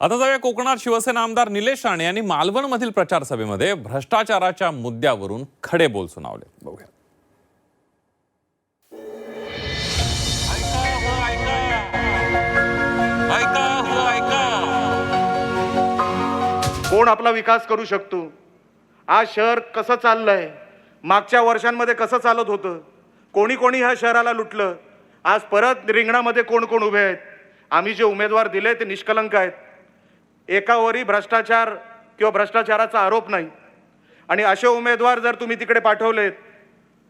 आता जाऊया कोकणात. शिवसेना आमदार निलेश राणे यांनी मालवणमधील प्रचार सभेमध्ये भ्रष्टाचाराच्या मुद्द्यावरून खडे बोल सुनावले. बघूया. कोण आपला विकास करू शकतो? आज शहर कसं चाललंय, मागच्या वर्षांमध्ये कसं चालत होतं, कोणी कोणी ह्या शहराला लुटलं, आज परत रिंगणामध्ये कोण कोण उभे आहेत. आम्ही जे उमेदवार दिले ते निष्कलंक आहेत. एकावरही भ्रष्टाचार किंवा भ्रष्टाचाराचा आरोप नाही. आणि असे उमेदवार जर तुम्ही तिकडे पाठवलेत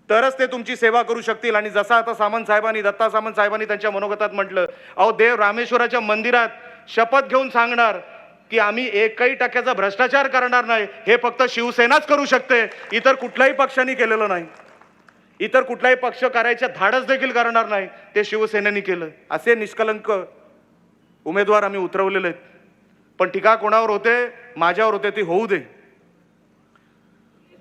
तरच ते तुमची सेवा करू शकतील. आणि जसं आता सामंत साहेबांनी, दत्ता सामंत साहेबांनी त्यांच्या मनोगतात म्हटलं, अहो देव रामेश्वराच्या मंदिरात शपथ घेऊन सांगणार की आम्ही 1% भ्रष्टाचार करणार नाही, हे फक्त शिवसेनाच करू शकते, इतर कुठल्याही पक्षाने केलेलं नाही. इतर कुठलाही पक्ष करायच्या धाडस देखील करणार नाही, ते शिवसेनेने केलं. असे निष्कलंक उमेदवार आम्ही उतरवलेले आहेत. पण टीका कोणावर होते? माझ्यावर होते. ती होऊ दे.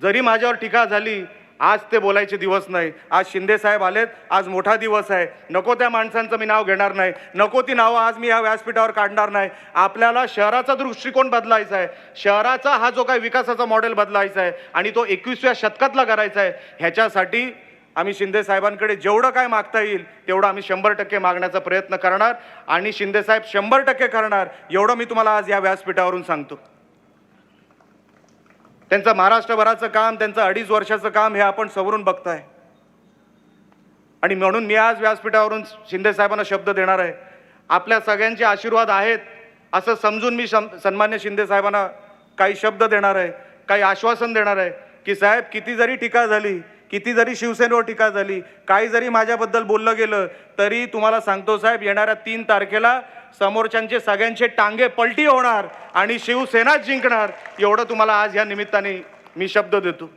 जरी माझ्यावर टीका झाली, आज ते बोलायचे दिवस नाही. आज शिंदे साहेब आलेत, आज मोठा दिवस आहे. नको त्या माणसांचं मी नाव घेणार नाही, नको ती नावं आज मी या व्यासपीठावर काढणार नाही. आपल्याला शहराचा दृष्टिकोन बदलायचा आहे. शहराचा हा जो काही विकासाचा मॉडेल बदलायचा आहे आणि तो 21व्या शतकातला करायचा आहे. ह्याच्यासाठी आम्ही शिंदे साहेबांकडे जेवढं काय मागता येईल तेवढं आम्ही 100% मागण्याचा प्रयत्न करणार आणि शिंदे साहेब 100% करणार, एवढं मी तुम्हाला आज या व्यासपीठावरून सांगतो. त्यांचं महाराष्ट्रभराचं काम, त्यांचं 2.5 वर्षाचं काम हे आपण समोरून बघताय. आणि म्हणून मी आज व्यासपीठावरून शिंदे साहेबांना शब्द देणार आहे. आपल्या सगळ्यांचे आशीर्वाद आहेत असं समजून मी सन्मान्य शिंदे साहेबांना काही शब्द देणार आहे, काही आश्वासन देणार आहे की साहेब, किती जरी टीका झाली, किती जरी शिवसेनेवर टीका झाली, काही जरी माझ्याबद्दल बोललं गेलं, तरी तुम्हाला सांगतो साहेब, येणाऱ्या 3 तारखेला समोरच्यांचे सगळ्यांचे टांगे पलटी होणार आणि शिवसेनाच जिंकणार, एवढं तुम्हाला आज या निमित्ताने मी शब्द देतो.